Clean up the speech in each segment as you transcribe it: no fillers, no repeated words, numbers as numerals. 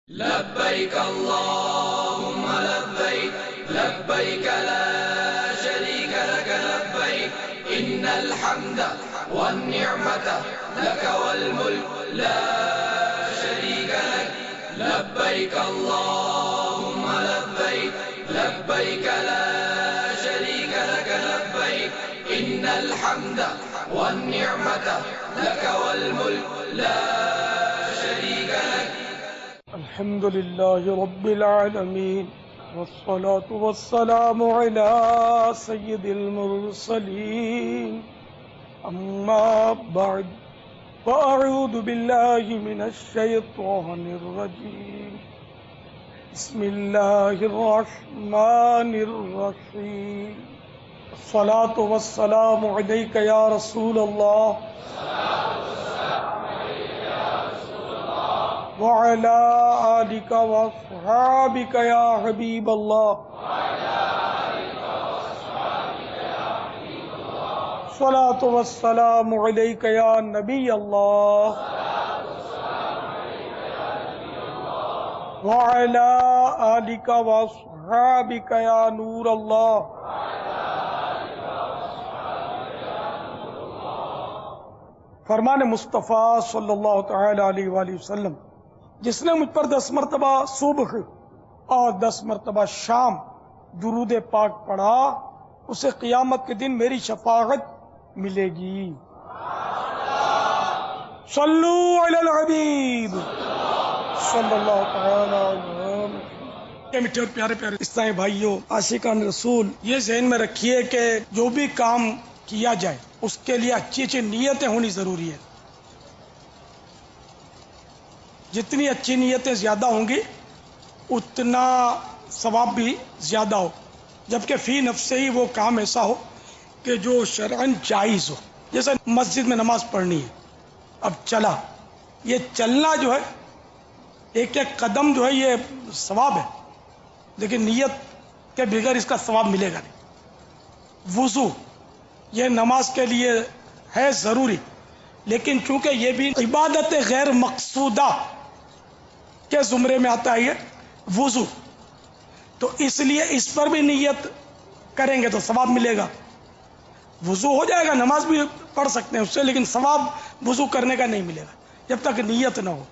لبيك اللهم لبيك لبيك لا شريك لك لبيك إن الحمد والنعمة لك والملك لا شريك لك لبيك اللهم لبيك لبيك لا شريك لك لبيك إن الحمد والنعمة لك والملك لا شريك لك. الحمد لله رب العالمين والصلاة والسلام على سيد المرسلين أما بعد فأعوذ بالله من الشيطان الرجيم بسم الله الرحمن الرحيم الصلاة والسلام عليك يا رسول الله وعلى آلك وأصحابك يا حبيب الله صلاة والسلام عليك يا نبي الله وعلى آلك وأصحابك يا نور الله. فرمان مصطفیٰ صلی اللہ تعالی علیہ وآلہ وسلم، جس نے مجھ پر 10 مرتبہ صبح اور 10 مرتبہ شام درود پاک پڑھا، اسے قیامت کے دن میری شفاعت ملے گی. صلو علی الحبیب صلی اللہ تعالی علیہ وسلم. میٹھے اور پیارے پیارے اسلامی بھائیوں، عاشقان رسول، یہ ذہن میں رکھیے کہ جو بھی کام کیا جائے اس کے لیے اچھی اچھی نیتیں ہونی ضروری ہے. جتنی اچھی نیتیں زیادہ ہوں گی اتنا ثواب بھی زیادہ ہو، جبکہ فی نفس ہی وہ کام ایسا ہو کہ جو شرعاً جائز ہو. جیسے مسجد میں نماز پڑھنی ہے، اب چلا، یہ چلنا جو ہے ایک ایک قدم جو ہے یہ ثواب ہے، لیکن نیت کے بغیر اس کا ثواب ملے گا نہیں. وضو یہ نماز کے لیے ہے ضروری، لیکن چونکہ یہ بھی عبادت غیر مقصودہ کے زمرے میں آتا ہے یہ وضو، تو اس لیے اس پر بھی نیت کریں گے تو ثواب ملے گا. وضو ہو جائے گا، نماز بھی پڑھ سکتے ہیں اس سے، لیکن ثواب وضو کرنے کا نہیں ملے گا جب تک نیت نہ ہو.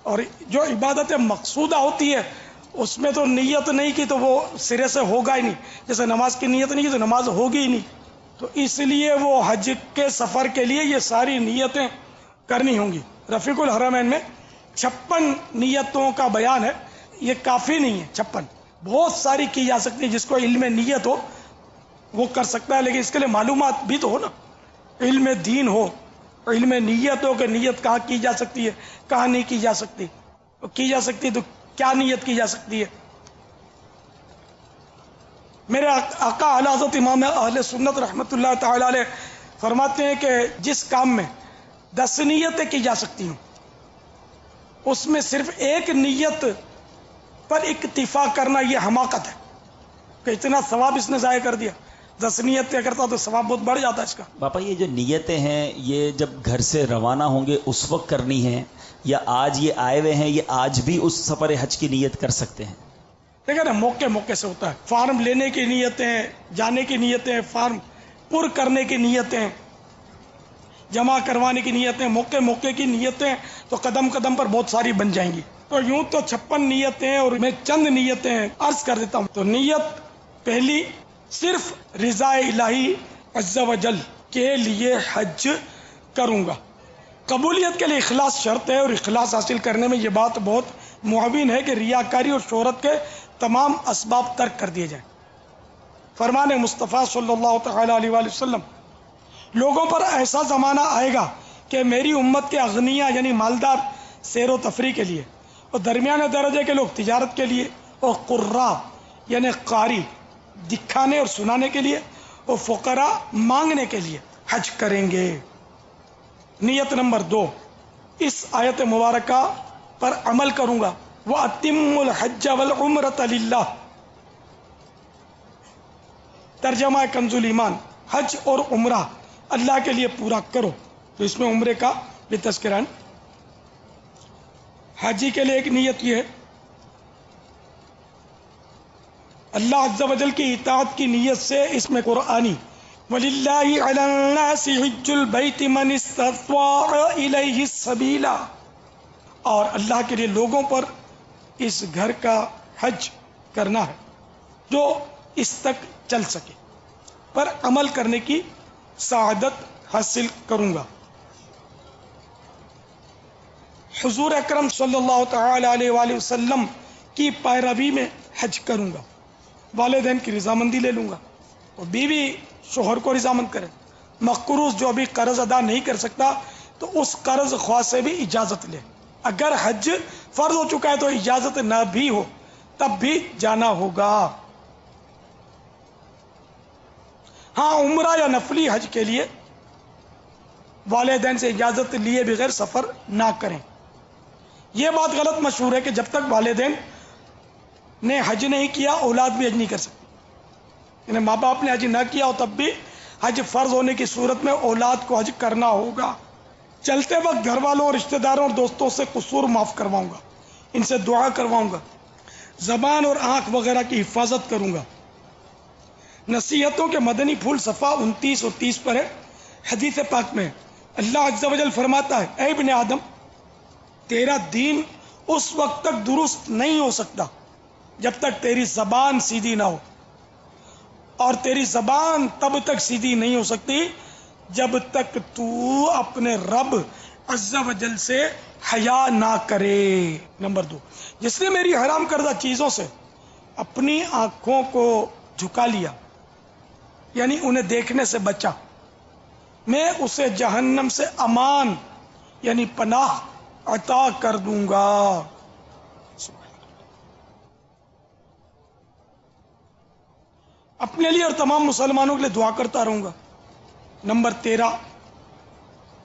اور جو عبادت مقصودہ ہوتی ہے اس میں تو نیت نہیں کی تو وہ سرے سے ہوگا ہی نہیں. جیسے نماز کی نیت نہیں کی تو نماز ہوگی ہی نہیں. تو اس لیے وہ حج کے سفر کے لیے یہ ساری نیتیں کرنی ہوں گی. رفیق الحرمین میں 56 نیتوں کا بیان ہے. یہ کافی نہیں ہے 56، بہت ساری کی جا سکتی ہے. جس کو علم نیت ہو وہ کر سکتا ہے، لیکن اس کے لیے معلومات بھی تو ہو نا، علم دین ہو، علم نیت ہو کہ نیت کہاں کی جا سکتی ہے کہاں نہیں کی جا سکتی. کی جا سکتی ہے تو کیا نیت کی جا سکتی ہے. میرے آقا اعلی حضرت امام اہل سنت رحمۃ اللہ تعالی علیہ فرماتے ہیں کہ جس کام میں 10 نیتیں کی جا سکتی ہوں اس میں صرف ایک نیت پر اکتفا کرنا یہ حماقت ہے کہ اتنا ثواب اس نے ضائع کر دیا. 10 نیتیں کرتا تو ثواب بہت بڑھ جاتا ہے اس کا. باپا یہ جو نیتیں ہیں یہ جب گھر سے روانہ ہوں گے اس وقت کرنی ہے، یا آج یہ آئے ہوئے ہیں یہ آج بھی اس سفر حج کی نیت کر سکتے ہیں؟ دیکھیں نا، موقع موقع سے ہوتا ہے. فارم لینے کی نیتیں، جانے کی نیتیں، فارم پر کرنے کی نیتیں، جمع کروانے کی نیتیں، موقع موقع کی نیتیں تو قدم قدم پر بہت ساری بن جائیں گی. تو یوں تو 56 نیتیں اور میں چند نیتیں عرض کر دیتا ہوں. تو نیت پہلی، صرف رضا الہی عز و جل کے لیے حج کروں گا. قبولیت کے لیے اخلاص شرط ہے، اور اخلاص حاصل کرنے میں یہ بات بہت معاون ہے کہ ریاکاری اور شہرت کے تمام اسباب ترک کر دیے جائیں. فرمان مصطفیٰ صلی اللہ تعالی علیہ وآلہ وسلم، لوگوں پر ایسا زمانہ آئے گا کہ میری امت کے اغنیاء یعنی مالدار سیر و تفریح کے لیے، اور درمیانے درجے کے لوگ تجارت کے لیے، اور قراء یعنی قاری دکھانے اور سنانے کے لیے، اور فقراء مانگنے کے لیے حج کریں گے. نیت نمبر 2، اس آیت مبارکہ پر عمل کروں گا. وَأَتِمُّ الْحَجَّ وَالْعُمْرَةَ لِلَّهِ، ترجمہ کنز الایمان، حج اور عمرہ اللہ کے لیے پورا کرو. تو اس میں عمرے کا بھی تذکرہ ہے. حاجی کے لیے ایک نیت یہ ہے، اللہ عز و جل کی اطاعت کی نیت سے اس میں قرآنی وَلِلَّهِ عَلَى النَّاسِ حِجُّ الْبَيْتِ مَنِ اسْتَطَاعَ إِلَيْهِ السَّبِيلَ، اور اللہ کے لیے لوگوں پر اس گھر کا حج کرنا ہے جو اس تک چل سکے، پر عمل کرنے کی سعادت حاصل کروں گا۔ حضور اکرم صلی اللہ تعالی علیہ وآلہ وسلم کی پیروی میں حج کروں گا، والدین کی رضامندی لے لوں گا، اور بیوی شوہر کو رضامند کرے، مقروض جو ابھی قرض ادا نہیں کر سکتا تو اس قرض خواہ سے بھی اجازت لے، اگر حج فرض ہو چکا ہے تو اجازت نہ بھی ہو تب بھی جانا ہوگا۔ ہاں عمرہ یا نفلی حج کے لیے والدین سے اجازت لیے بغیر سفر نہ کریں۔ یہ بات غلط مشہور ہے کہ جب تک والدین نے حج نہیں کیا اولاد بھی حج نہیں کر سکتی، یعنی ماں باپ نے حج نہ کیا ہو تب بھی حج فرض ہونے کی صورت میں اولاد کو حج کرنا ہوگا۔ چلتے وقت گھر والوں اور رشتہ داروں اور دوستوں سے قصور معاف کرواؤں گا، ان سے دعا کرواؤں گا، زبان اور آنکھ وغیرہ کی حفاظت کروں گا۔ نصیحتوں کے مدنی پھول صفحہ 29 اور 30 پر ہے، حدیث پاک میں اللہ عز و جل فرماتا ہے، اے ابن آدم، تیرا دین اس وقت تک درست نہیں ہو سکتا جب تک تیری زبان سیدھی نہ ہو، اور تیری زبان تب تک سیدھی نہیں ہو سکتی جب تک تو اپنے رب عز و جل سے حیا نہ کرے۔ نمبر 2، جس نے میری حرام کردہ چیزوں سے اپنی آنکھوں کو جھکا لیا، یعنی انہیں دیکھنے سے بچا، میں اسے جہنم سے امان یعنی پناہ عطا کر دوں گا۔ اپنے لیے اور تمام مسلمانوں کے لیے دعا کرتا رہوں گا۔ نمبر 13،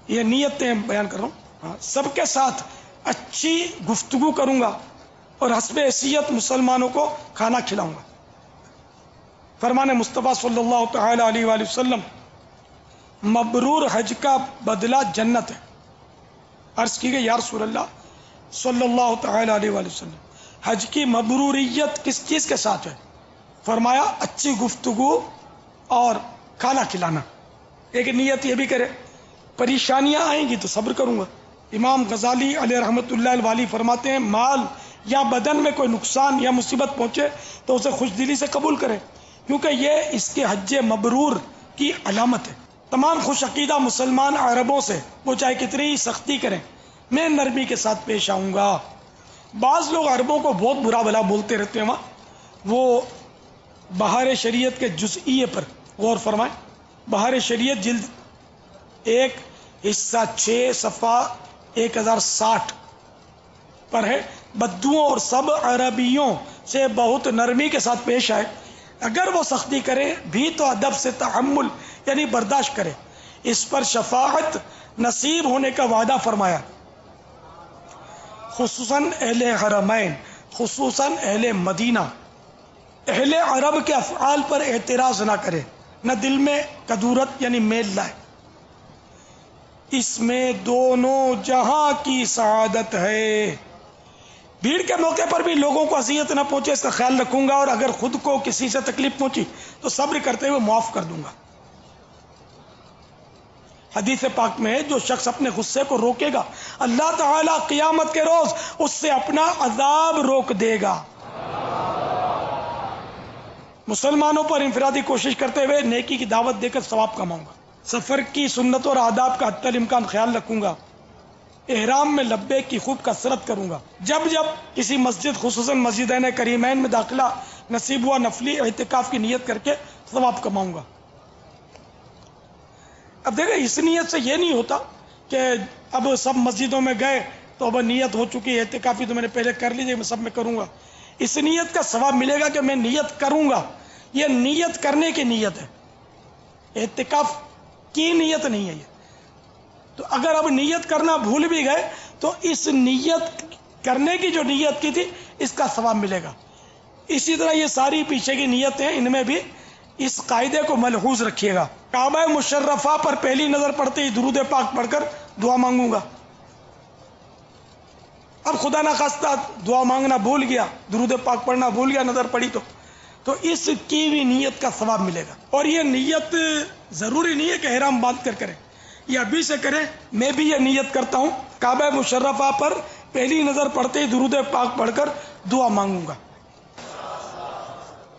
یہ نیتیں بیان کر رہا ہوں، سب کے ساتھ اچھی گفتگو کروں گا اور حسب حیثیت مسلمانوں کو کھانا کھلاؤں گا۔ فرمان مصطفیٰ صلی اللہ تعالی علیہ وآلہ وسلم، مبرور حج کا بدلہ جنت ہے۔ عرض کی گئی یا رسول اللہ صلی اللہ تعالی علیہ وآلہ وسلم، حج کی مبروریت کس چیز کے ساتھ ہے؟ فرمایا اچھی گفتگو اور کھانا کھلانا۔ ایک نیت یہ بھی کرے، پریشانیاں آئیں گی تو صبر کروں گا۔ امام غزالی علیہ رحمۃ اللہ الوالی فرماتے ہیں، مال یا بدن میں کوئی نقصان یا مصیبت پہنچے تو اسے خوش دلی سے قبول کرے، کیونکہ یہ اس کے حج مبرور کی علامت ہے۔ تمام خوش عقیدہ مسلمان عربوں سے وہ چاہے کتنی ہی سختی کریں، میں نرمی کے ساتھ پیش آؤں گا۔ بعض لوگ عربوں کو بہت برا بھلا بولتے رہتے ہیں، وہ بہار شریعت کے جزئیے پر غور فرمائیں۔ بہار شریعت جلد 1 حصہ 6 صفحہ 1060 پر ہے، بدوؤں اور سب عربیوں سے بہت نرمی کے ساتھ پیش آئے، اگر وہ سختی کرے بھی تو ادب سے تحمل یعنی برداشت کرے، اس پر شفاعت نصیب ہونے کا وعدہ فرمایا، خصوصاً اہل حرمین، خصوصاً اہل مدینہ۔ اہل عرب کے افعال پر اعتراض نہ کرے، نہ دل میں کدورت یعنی میل لائے، اس میں دونوں جہاں کی سعادت ہے۔ بھیڑ کے موقع پر بھی لوگوں کو اذیت نہ پہنچے اس کا خیال رکھوں گا، اور اگر خود کو کسی سے تکلیف پہنچی تو صبر کرتے ہوئے معاف کر دوں گا۔ حدیث پاک میں ہے، جو شخص اپنے غصے کو روکے گا اللہ تعالیٰ قیامت کے روز اس سے اپنا عذاب روک دے گا۔ مسلمانوں پر انفرادی کوشش کرتے ہوئے نیکی کی دعوت دے کر ثواب کماؤں گا۔ سفر کی سنت اور آداب کا حتی الامکان خیال رکھوں گا۔ احرام میں لبیک کی خوب کثرت کروں گا۔ جب جب کسی مسجد خصوصاً مسجدین کریمین میں داخلہ نصیب ہوا نیت اعتکاف کی نیت کر کے ثواب کماؤں گا۔ اب دیکھیں اس نیت سے یہ نہیں ہوتا کہ اب سب مسجدوں میں گئے تو اب نیت ہو چکی ہے اعتکافی تو میں نے پہلے کر لی، میں سب میں کروں گا۔ اس نیت کا ثواب ملے گا کہ میں نیت کروں گا، یہ نیت کرنے کی نیت ہے، اعتکاف کی نیت نہیں ہے یہ۔ تو اگر اب نیت کرنا بھول بھی گئے تو اس نیت کرنے کی جو نیت کی تھی اس کا ثواب ملے گا۔ اسی طرح یہ ساری پیچھے کی نیتیں ان میں بھی اس قاعدے کو ملحوظ رکھیے گا۔ کعبہ مشرفہ پر پہلی نظر پڑتے ہی درود پاک پڑھ کر دعا مانگوں گا۔ اب خدا نخواستہ دعا مانگنا بھول گیا، درود پاک پڑھنا بھول گیا، نظر پڑی تو اس کی بھی نیت کا ثواب ملے گا. اور یہ نیت ضروری نہیں ہے کہ احرام باندھ کر کریں، یہ ابھی سے کریں. میں بھی یہ نیت کرتا ہوں کعبہ مشرفہ پر پہلی نظر پڑتے ہی درود پاک پڑھ کر دعا مانگوں گا.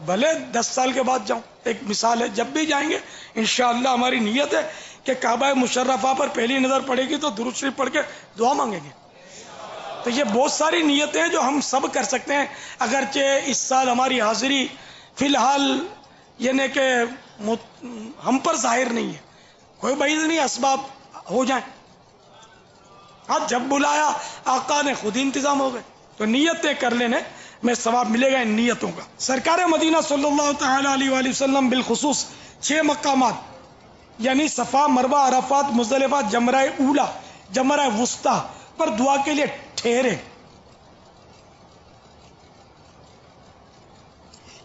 بھلے 10 سال کے بعد جاؤں، ایک مثال ہے، جب بھی جائیں گے انشاءاللہ ہماری نیت ہے کہ کعبہ مشرفہ پر پہلی نظر پڑے گی تو درود شریف پڑھ کے دعا مانگیں گے. تو یہ بہت ساری نیتیں ہیں جو ہم سب کر سکتے ہیں. اگرچہ اس سال ہماری حاضری فی الحال یعنی کہ ہم پر ظاہر نہیں ہے، کوئی بعید نہیں، اسباب ہو جائیں. ہاں جب بلایا آقا نے خود انتظام ہو گئے. تو نیتیں کر لینے میں ثواب ملے گا ان نیتوں کا. سرکار مدینہ صلی اللہ تعالی علیہ وآلہ وسلم بالخصوص 6 مقامات یعنی صفا، مروہ، عرفات، مزدلفہ، جمرہ اولا، جمرہ وسطیٰ پر دعا کے لیے ٹھہرے.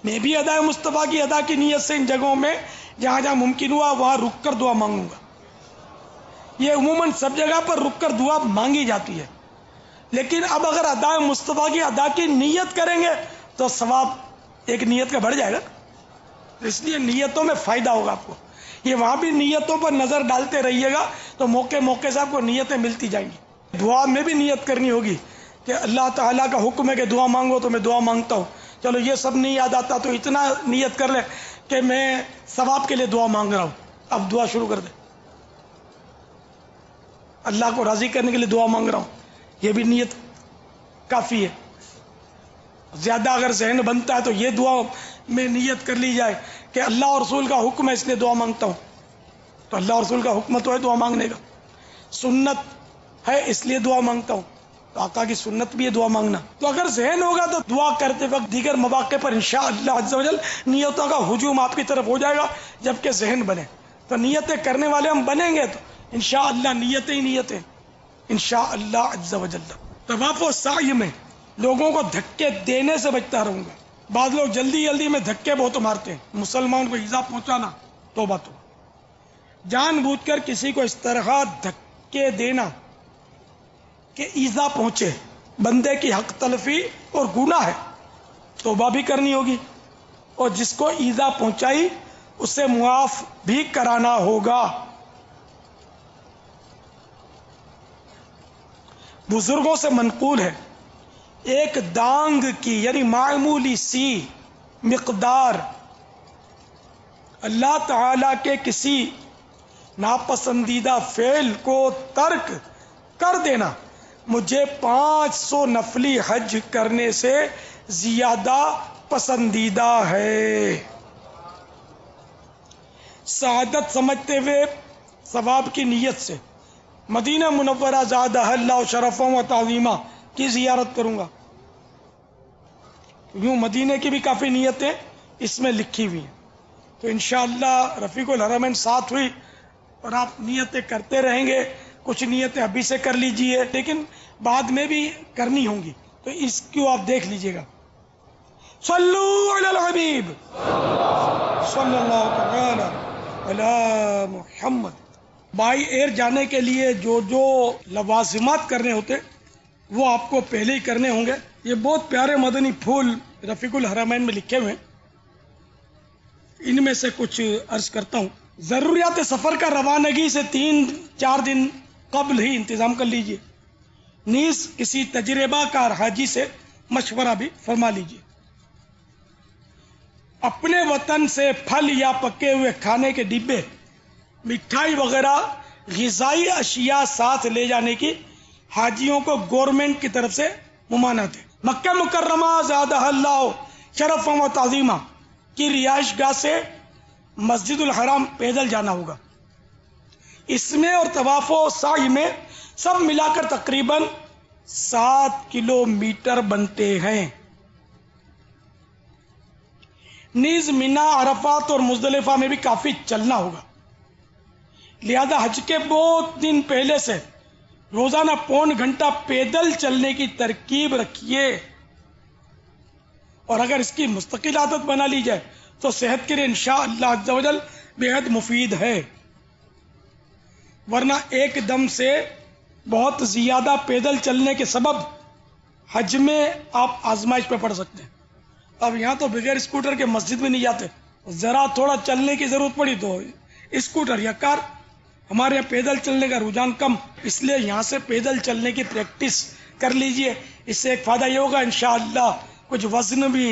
میں بھی ادائے مصطفیٰ کی ادا کی نیت سے ان جگہوں میں جہاں جہاں ممکن ہوا وہاں رک کر دعا مانگوں گا. یہ عموماً سب جگہ پر رک کر دعا مانگی جاتی ہے، لیکن اب اگر ادائے مصطفیٰ کی ادا کی نیت کریں گے تو ثواب ایک نیت کا بڑھ جائے گا. اس لیے نیتوں میں فائدہ ہوگا آپ کو. یہ وہاں بھی نیتوں پر نظر ڈالتے رہیے گا تو موقع سے آپ کو نیتیں ملتی جائیں گی. دعا میں بھی نیت کرنی ہوگی کہ اللہ تعالیٰ کا حکم ہے کہ دعا مانگو تو میں دعا مانگتا ہوں. چلو یہ سب نہیں یاد آتا تو اتنا نیت کر لے کہ میں ثواب کے لیے دعا مانگ رہا ہوں. اب دعا شروع کر دے، اللہ کو راضی کرنے کے لیے دعا مانگ رہا ہوں، یہ بھی نیت کافی ہے. زیادہ اگر ذہن بنتا ہے تو یہ دعا میں نیت کر لی جائے کہ اللہ اور رسول کا حکم ہے اس لیے دعا مانگتا ہوں. تو اللہ اور رسول کا حکم تو ہے دعا مانگنے کا، سنت ہے اس لیے دعا مانگتا ہوں، تو آقا کی سنت بھی ہے دعا مانگنا. تو اگر ذہن ہوگا تو دعا کرتے وقت دیگر مواقع پر انشاءاللہ عز و جل نیتوں کا ہجوم آپ کی طرف ہو جائے گا جبکہ ذہن بنے. تو نیتیں کرنے والے ہم بنیں گے تو انشاءاللہ نیتیں ہی نیتیں انشاءاللہ عز و جل. طواف و سعی میں لوگوں کو دھکے دینے سے بچتا رہوں گا. بعض لوگ جلدی میں دھکے بہت مارتے ہیں، مسلمان کو ایذا پہنچانا توبہ تو. جان بوجھ کر کسی کو اس طرح دھکے دینا کہ ایذا پہنچے، بندے کی حق تلفی اور گناہ ہے، توبہ بھی کرنی ہوگی، اور جس کو ایذا پہنچائی اسے معاف بھی کرانا ہوگا. بزرگوں سے منقول ہے ایک دانگ کی یعنی معمولی سی مقدار اللہ تعالی کے کسی ناپسندیدہ فعل کو ترک کر دینا مجھے 500 نفلی حج کرنے سے زیادہ پسندیدہ ہے. سعادت سمجھتے ہوئے ثواب کی نیت سے مدینہ منورہ زادہ اللہ شرفا و تعظیمہ کی زیارت کروں گا. یوں مدینے کی بھی کافی نیتیں اس میں لکھی ہوئی ہیں. تو انشاءاللہ رفیق الحرمین ساتھ ہوئی اور آپ نیتیں کرتے رہیں گے. کچھ نیتیں ابھی سے کر لیجئے لیکن بعد میں بھی کرنی ہوں گی، تو اس کو آپ دیکھ لیجئے گا. صلو علی الحبیب صلی اللہ تعالی علی محمد. بائی ایئر جانے کے لیے جو لوازمات کرنے ہوتے وہ آپ کو پہلے ہی کرنے ہوں گے. یہ بہت پیارے مدنی پھول رفیق الحرمین میں لکھے ہوئے ہیں، ان میں سے کچھ عرض کرتا ہوں. ضروریات سفر کا روانگی سے 3-4 دن قبل ہی انتظام کر لیجئے. نیز کسی تجربہ کار حاجی سے مشورہ بھی فرما لیجئے. اپنے وطن سے پھل یا پکے ہوئے کھانے کے ڈبے، مٹھائی وغیرہ غذائی اشیاء ساتھ لے جانے کی حاجیوں کو گورنمنٹ کی طرف سے ممانعت ہے. مکہ مکرمہ زادہ اللہ شرفا و تعظیمہ کی رہائش گاہ سے مسجد الحرام پیدل جانا ہوگا. اس میں اور طواف و سعی میں سب ملا کر تقریباً 7 کلومیٹر بنتے ہیں. نیز مینا، عرفات اور مزدلفہ میں بھی کافی چلنا ہوگا. لہذا حج کے بہت دن پہلے سے روزانہ 1.25 گھنٹہ پیدل چلنے کی ترکیب رکھیے، اور اگر اس کی مستقل عادت بنا لی جائے تو صحت کے لیے انشاءاللہ عز و جل بے حد مفید ہے. ورنہ ایک دم سے بہت زیادہ پیدل چلنے کے سبب حج میں آپ آزمائش پہ پڑھ سکتے ہیں. اب یہاں تو بغیر اسکوٹر کے مسجد میں نہیں جاتے, ذرا تھوڑا چلنے کی ضرورت پڑی تو اسکوٹر یا کار. ہمارے یہاں پیدل چلنے کا رجحان کم, اس لیے یہاں سے پیدل چلنے کی پریکٹس کر لیجئے. اس سے ایک فائدہ یہ ہوگا انشاءاللہ کچھ وزن بھی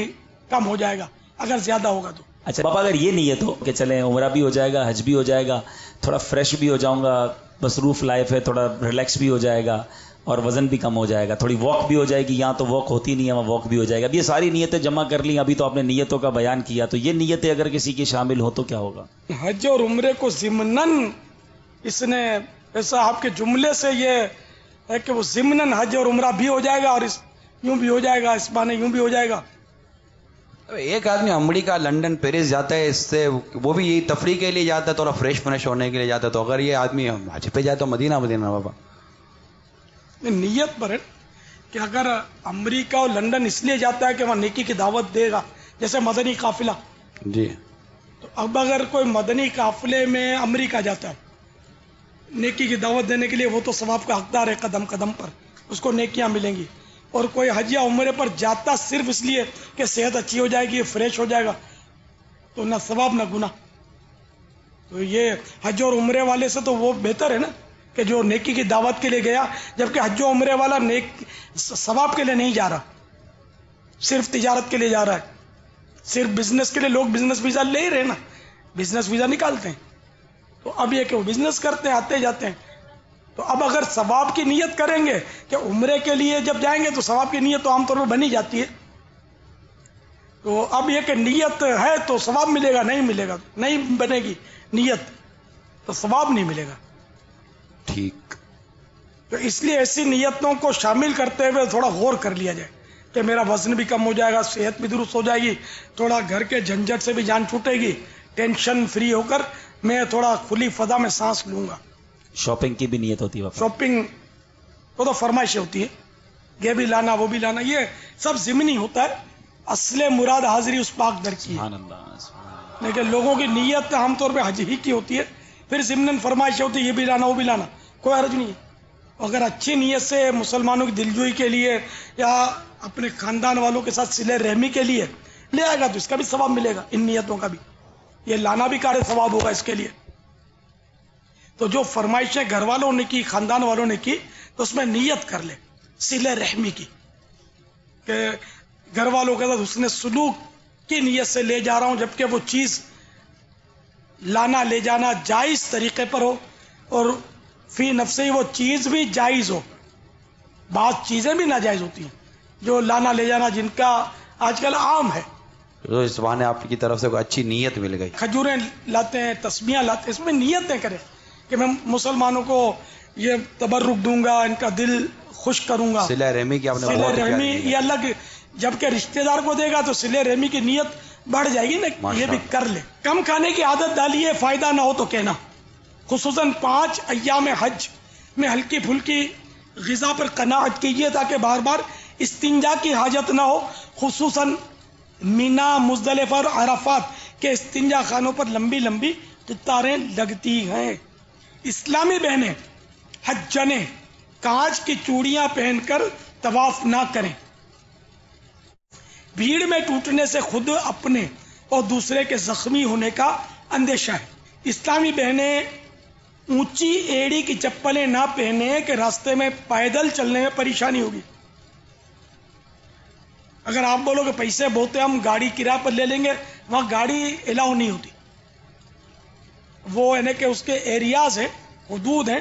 کم ہو جائے گا اگر زیادہ ہوگا تو. اچھا بابا, اگر یہ نیت ہو کہ چلیں عمرہ بھی ہو جائے گا, حج بھی ہو جائے گا, تھوڑا فریش بھی ہو جاؤں گا, مصروف لائف ہے, تھوڑا ریلیکس بھی ہو جائے گا اور وزن بھی کم ہو جائے گا, تھوڑی واک بھی ہو جائے گی, یہاں تو واک ہوتی نہیں ہے, وہاں واک بھی ہو جائے گا. اب یہ ساری نیتیں جمع کر لی, ابھی تو آپ نے نیتوں کا بیان کیا, تو یہ نیتیں اگر کسی کی شامل ہو تو کیا ہوگا؟ حج اور عمرے کو ضمناً اس نے ایسا آپ کے جملے سے یہ ہے کہ وہ ضمناً حج اور عمرہ بھی ہو جائے گا اور یوں بھی ہو جائے گا, اس بہانے یوں بھی ہو جائے گا. ایک آدمی امریکہ, لنڈن, پیرس جاتا ہے, اس سے وہ بھی یہی تفریح کے لیے جاتا ہے, تھوڑا فریش فریش ہونے کے لیے جاتا ہے, تو اگر یہ آدمی حج پہ جائے تو مدینہ بابا نیت پر ہے کہ اگر امریکہ اور لنڈن اس لیے جاتا ہے کہ وہاں نیکی کی دعوت دے گا, جیسے مدنی قافلہ, جی, تو اب اگر کوئی مدنی قافلے میں امریکہ جاتا ہے نیکی کی دعوت دینے کے لیے, وہ تو ثواب کا حقدار ہے, قدم قدم پر اس کو نیکیاں ملیں گی. اور کوئی حج یا عمرے پر جاتا صرف اس لیے کہ صحت اچھی ہو جائے گی, فریش ہو جائے گا, تو نہ ثواب نہ گناہ. تو یہ حج اور عمرے والے سے تو وہ بہتر ہے نا کہ جو نیکی کی دعوت کے لیے گیا, جبکہ حج و عمرے والا ثواب کے لیے نہیں جا رہا, صرف تجارت کے لیے جا رہا ہے, صرف بزنس کے لیے. لوگ بزنس ویزا لے ہی رہے نا, بزنس ویزا نکالتے ہیں, تو اب یہ کہ وہ بزنس کرتے ہیں, آتے جاتے ہیں. تو اب اگر ثواب کی نیت کریں گے کہ عمرے کے لیے جب جائیں گے تو ثواب کی نیت تو عام طور پر بنی جاتی ہے, تو اب یہ کہ نیت ہے تو ثواب ملے گا, نہیں ملے گا, نہیں بنے گی نیت تو ثواب نہیں ملے گا. ٹھیک. تو اس لیے ایسی نیتوں کو شامل کرتے ہوئے تھوڑا غور کر لیا جائے کہ میرا وزن بھی کم ہو جائے گا, صحت بھی درست ہو جائے گی, تھوڑا گھر کے جھنجھٹ سے بھی جان چھوٹے گی, ٹینشن فری ہو کر میں تھوڑا کھلی فضا میں سانس لوں گا. شاپنگ کی بھی نیت ہوتی ہے؟ شاپنگ وہ تو فرمائشیں ہوتی ہے, یہ بھی لانا وہ بھی لانا, یہ سب ضمنی ہوتا ہے. اصل مراد حاضری اس پاک در کی ہے, سبحان اللہ. لیکن لوگوں کی نیت عام طور پہ حج ہی کی ہوتی ہے, پھر ضمناً فرمائشیں ہوتی ہے یہ بھی لانا وہ بھی لانا, کوئی حرج نہیں ہے. اگر اچھی نیت سے مسلمانوں کی دلجوئی کے لیے یا اپنے خاندان والوں کے ساتھ صلہ رحمی کے لیے لے آئے گا تو اس کا بھی ثواب ملے گا, ان نیتوں کا بھی. یہ لانا بھی کار ثواب ہوگا اس کے لیے. تو جو فرمائشیں گھر والوں نے کی, خاندان والوں نے کی, تو اس میں نیت کر لے صلہ رحمی کی, کہ گھر والوں کے ساتھ حسن سلوک کی نیت سے لے جا رہا ہوں, جبکہ وہ چیز لانا لے جانا جائز طریقے پر ہو اور فی نفس ہی وہ چیز بھی جائز ہو. بعض چیزیں بھی ناجائز ہوتی ہیں جو لانا لے جانا جن کا آج کل عام ہے. تو اس بہانے آپ کی طرف سے کوئی اچھی نیت مل گئی, کھجوریں لاتے ہیں, تسبیحاں لاتے ہیں, اس میں نیتیں کریں کہ میں مسلمانوں کو یہ تبرک دوں گا, ان کا دل خوش کروں گا. صلہ رحمی کی آپ نے صلہ بہت رحمی پیاری یہ اللہ کی, جبکہ رشتہ دار کو دے گا تو صلہ رحمی کی نیت بڑھ جائے گی نا, یہ بھی کر لے. کم کھانے کی عادت ڈالیے, فائدہ نہ ہو تو کہنا. خصوصاً 5 ایام حج میں ہلکی پھلکی غذا پر قناعت کیجیے تاکہ بار بار استنجا کی حاجت نہ ہو. خصوصاً مینا, مزدلفہ اور عرفات کے استنجا خانوں پر لمبی لمبی قطاریں لگتی ہیں. اسلامی بہنیں حجنے کانچ کی چوڑیاں پہن کر طواف نہ کریں. بھیڑ میں ٹوٹنے سے خود اپنے اور دوسرے کے زخمی ہونے کا اندیشہ ہے. اسلامی بہنیں اونچی ایڑی کی چپلیں نہ پہنے کہ راستے میں پیدل چلنے میں پریشانی ہوگی. اگر آپ بولو کہ پیسے بہت ہیں ہم گاڑی کرایہ پر لے لیں گے, وہاں گاڑی الاؤ نہیں ہوتی. وہ یعنی کہ اس کے ایریاز ہیں, حدود ہیں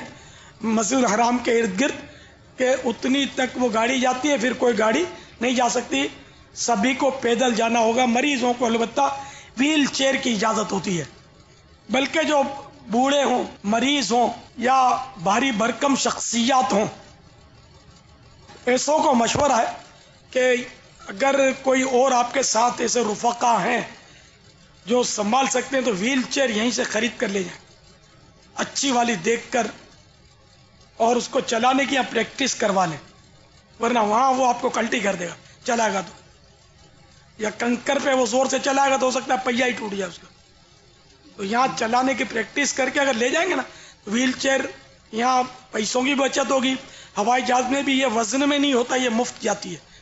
مسجد الحرام کے ارد گرد, کہ اتنی تک وہ گاڑی جاتی ہے, پھر کوئی گاڑی نہیں جا سکتی. سبھی کو پیدل جانا ہوگا. مریضوں کو البتہ ویل چیئر کی اجازت ہوتی ہے, بلکہ جو بوڑھے ہوں, مریض ہوں یا بھاری بھرکم شخصیات ہوں, ایسوں کو مشورہ ہے کہ اگر کوئی اور آپ کے ساتھ ایسے رفقا ہیں جو سنبھال سکتے ہیں تو ویل چیئر یہیں سے خرید کر لے جائیں, اچھی والی دیکھ کر, اور اس کو چلانے کی آپ پریکٹس کروا لیں, ورنہ وہاں وہ آپ کو کلٹی کر دے گا چلائے گا تو, یا کنکر پہ وہ زور سے چلائے گا تو ہو سکتا ہے پہیا ہی ٹوٹ جائے اس کا. تو یہاں چلانے کی پریکٹس کر کے اگر لے جائیں گے نا تو ویل چیئر, یہاں پیسوں کی بچت ہوگی. ہوائی جہاز میں بھی یہ وزن میں نہیں ہوتا, یہ مفت جاتی ہے,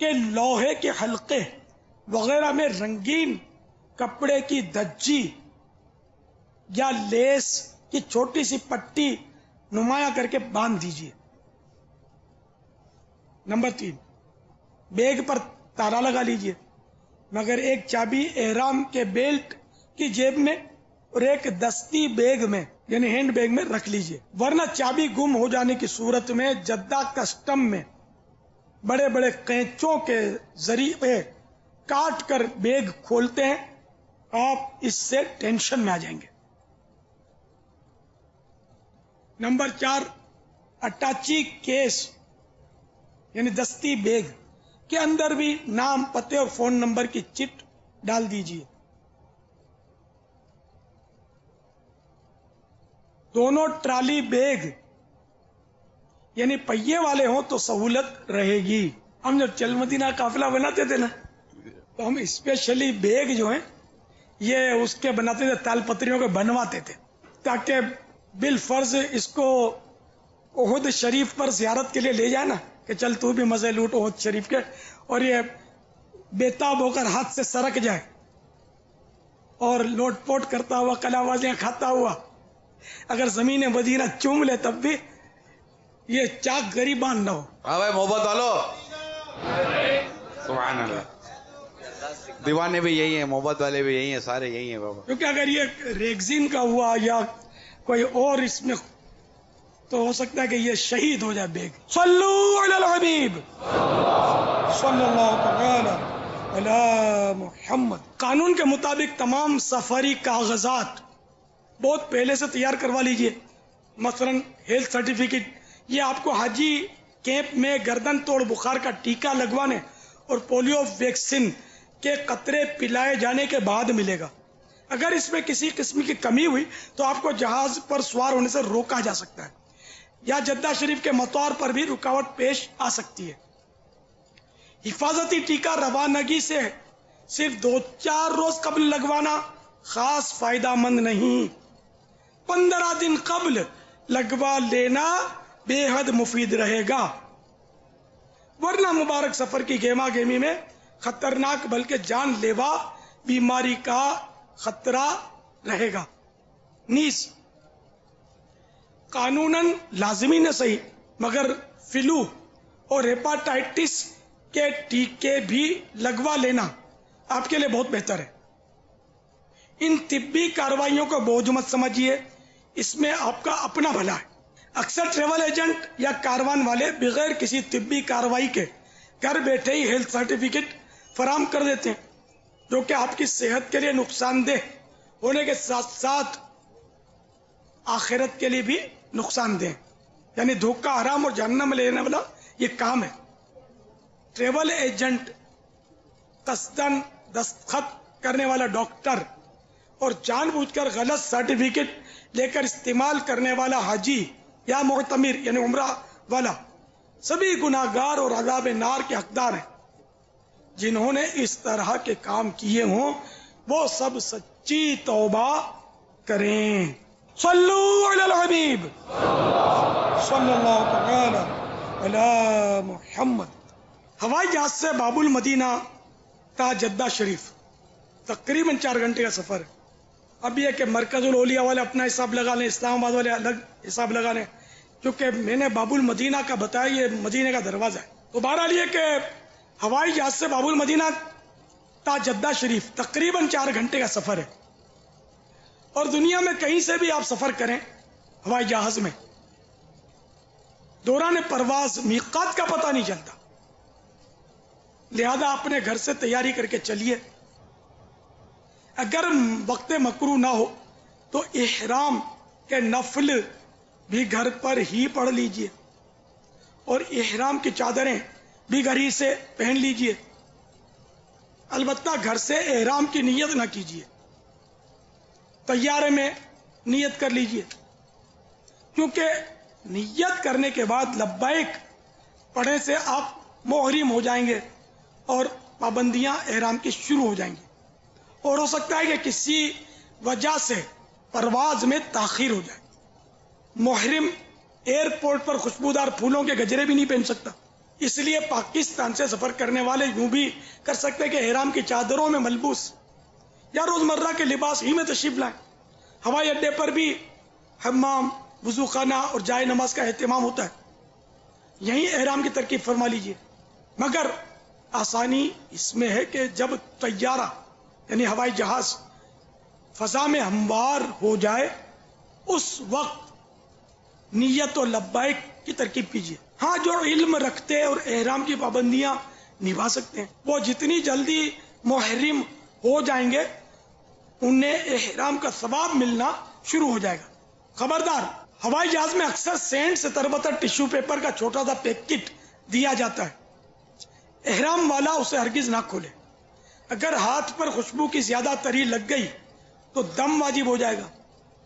کہ لوہے کے حلقے وغیرہ میں رنگین کپڑے کی دھجی یا لیس کی چھوٹی سی پٹی نمایاں کر کے باندھ دیجیے۔ نمبر 3، بیگ پر تالا لگا لیجیے، مگر ایک چابی احرام کے بیلٹ کی جیب میں اور ایک دستی بیگ میں یعنی ہینڈ بیگ میں رکھ لیجیے، ورنہ چابی گم ہو جانے کی صورت میں جدہ کسٹم میں بڑے بڑے قینچوں کے ذریعے کاٹ کر بیگ کھولتے ہیں، آپ اس سے ٹینشن میں آ جائیں گے۔ نمبر 4، اٹاچی کیس یعنی دستی بیگ کے اندر بھی نام، پتے اور فون نمبر کی چٹ ڈال دیجیے۔ دونوں ٹرالی بیگ یعنی پہیے والے ہوں تو سہولت رہے گی۔ ہم جب چل مدینہ قافلہ بناتے تھے نا تو ہم اسپیشلی بیگ جو ہیں یہ اس کے بناتے تھے، تال پتریوں کے بنواتے تھے تاکہ بالفرض اس کو احد شریف پر زیارت کے لیے لے جائے نا کہ چل تو بھی مزے لوٹ احد شریف کے، اور یہ بےتاب ہو کر ہاتھ سے سرک جائے اور لوٹ پوٹ کرتا ہوا کلاوازیاں کھاتا ہوا اگر زمین مدینہ چوم لے تب بھی یہ چاک غریبان نہ ہو۔ ہاں بھائی محبت والو، سبحان اللہ، دیوانے بھی یہی ہیں، محبت والے بھی یہی ہیں، سارے یہی ہیں بابا۔ کیونکہ اگر یہ ریگزین کا ہوا یا کوئی اور اس میں تو ہو سکتا ہے کہ یہ شہید ہو جائے بیگ۔ صلو علی الحبیب صلی اللہ تعالی علی محمد۔ قانون کے مطابق تمام سفری کاغذات بہت پہلے سے تیار کروا لیجئے، مثلا ہیلتھ سرٹیفکیٹ، یہ آپ کو حاجی کیمپ میں گردن توڑ بخار کا ٹیکہ لگوانے اور پولیو ویکسین کے قطرے پلائے جانے کے بعد ملے گا۔ اگر اس میں کسی قسم کی کمی ہوئی تو آپ کو جہاز پر سوار ہونے سے روکا جا سکتا ہے یا جدہ شریف کے مطار پر بھی رکاوٹ پیش آ سکتی ہے۔ حفاظتی ٹیکہ روانگی سے صرف 2-4 روز قبل لگوانا خاص فائدہ مند نہیں، 15 دن قبل لگوا لینا بے حد مفید رہے گا، ورنہ مبارک سفر کی گیما گیمی میں خطرناک بلکہ جان لیوا بیماری کا خطرہ رہے گا۔ نیز قانوناً لازمی نہ صحیح مگر فلو اور ہیپاٹائٹس کے ٹیکے بھی لگوا لینا آپ کے لیے بہت بہتر ہے۔ ان طبی کارروائیوں کو بوجھ مت سمجھیے، اس میں آپ کا اپنا بھلا ہے۔ اکثر ٹریول ایجنٹ یا کاروان والے بغیر کسی طبی کارروائی کے گھر بیٹھے ہی ہیلتھ سرٹیفکیٹ فراہم کر دیتے ہیں، جو کہ آپ کی صحت کے لیے نقصان دہ ہونے کے ساتھ ساتھ آخرت کے لیے بھی نقصان دہ، یعنی دھوکہ حرام اور جہنم میں لینے والا یہ کام ہے۔ ٹریول ایجنٹ، قصدن دستخط کرنے والا ڈاکٹر اور جان بوجھ کر غلط سرٹیفکیٹ لے کر استعمال کرنے والا حاجی یا معتمر یعنی عمرہ والا سبھی گناہگار اور عذاب نار کے حقدار ہیں۔ جنہوں نے اس طرح کے کام کیے ہوں وہ سب سچی توبہ کریں۔ صلو علی الحبیب صلی اللہ تعالی علی محمد۔ ہوائی جہاز سے باب المدینہ تا جدہ شریف تقریباً 4 گھنٹے کا سفر ہے۔ اب یہ کہ مرکز الاولیاء والے اپنا حساب لگا لیں، اسلام آباد والے الگ حساب لگا لیں، کیونکہ میں نے باب المدینہ کا بتایا یہ مدینہ کا دروازہ ہے۔ تو بہرحال یہ کہ ہوائی جہاز سے باب المدینہ تا جدہ شریف تقریباً 4 گھنٹے کا سفر ہے، اور دنیا میں کہیں سے بھی آپ سفر کریں ہوائی جہاز میں، دوران پرواز میقات کا پتہ نہیں چلتا، لہذا اپنے گھر سے تیاری کر کے چلیے۔ اگر وقت مکروہ نہ ہو تو احرام کے نفل بھی گھر پر ہی پڑھ لیجئے اور احرام کی چادریں بھی گھر ہی سے پہن لیجئے، البتہ گھر سے احرام کی نیت نہ کیجئے، طیارے میں نیت کر لیجئے، کیونکہ نیت کرنے کے بعد لبیک پڑھنے سے آپ محرم ہو جائیں گے اور پابندیاں احرام کی شروع ہو جائیں گی، اور ہو سکتا ہے کہ کسی وجہ سے پرواز میں تاخیر ہو جائے۔ محرم ایئرپورٹ پر خوشبودار پھولوں کے گجرے بھی نہیں پہن سکتا، اس لیے پاکستان سے سفر کرنے والے یوں بھی کر سکتے کہ احرام کی چادروں میں ملبوس یا روزمرہ کے لباس ہی میں تشریف لائیں. ہوائی اڈے پر بھی حمام، وضو خانہ اور جائے نماز کا اہتمام ہوتا ہے. یہی احرام کی ترکیب فرما لیجئے. مگر آسانی اس میں ہے کہ جب طیارہ یعنی ہوائی جہاز فضا میں ہموار ہو جائے اس وقت نیت و لبیک کی ترکیب کیجیے. ہاں جو علم رکھتے اور احرام کی پابندیاں نبھا سکتے ہیں وہ جتنی جلدی محرم ہو جائیں گے انہیں احرام کا ثواب ملنا شروع ہو جائے گا. خبردار، ہوائی جہاز میں اکثر سینڈ سے تربتر ٹیشو پیپر کا چھوٹا سا پیکٹ دیا جاتا ہے. احرام والا اسے ہرگز نہ کھولے. اگر ہاتھ پر خوشبو کی زیادہ تری لگ گئی تو دم واجب ہو جائے گا،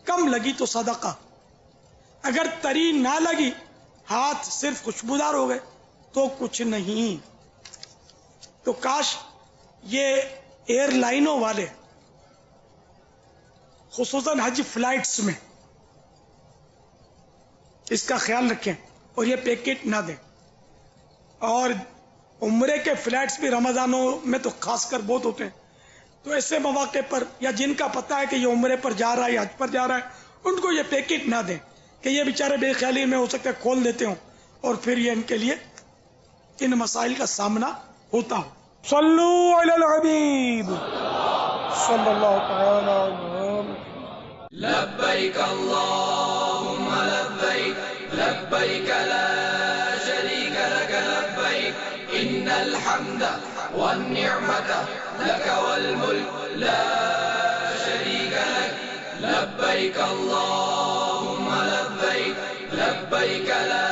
کم لگی تو صدقہ. اگر تری نہ لگی، ہاتھ صرف خوشبودار ہو گئے تو کچھ نہیں. تو کاش یہ ایئر لائنوں والے خصوصاً حج فلائٹس میں اس کا خیال رکھیں اور یہ پیکٹ نہ دیں. اور عمرے کے فلائٹس بھی رمضانوں میں تو خاص کر بہت ہوتے ہیں. تو ایسے مواقع پر یا جن کا پتہ ہے کہ یہ عمرے پر جا رہا ہے یا حج پر جا رہا ہے ان کو یہ پیکٹ نہ دیں کہ یہ بیچارے بے خیالی میں ہو سکتا ہے کھول دیتے ہوں اور پھر یہ ان کے لیے ان مسائل کا سامنا ہوتا ہو. صلو علی الحبیب صلی اللہ تعالی علیہ. لبيك اللهم لبيك لبيك لا شريك لك لبيك إن الحمد والنعمة لك والملك لا شريك لك لبيك اللهم لبيك لبيك لا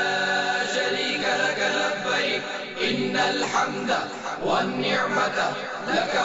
شريك لك لبيك إن الحمد والنعمة لك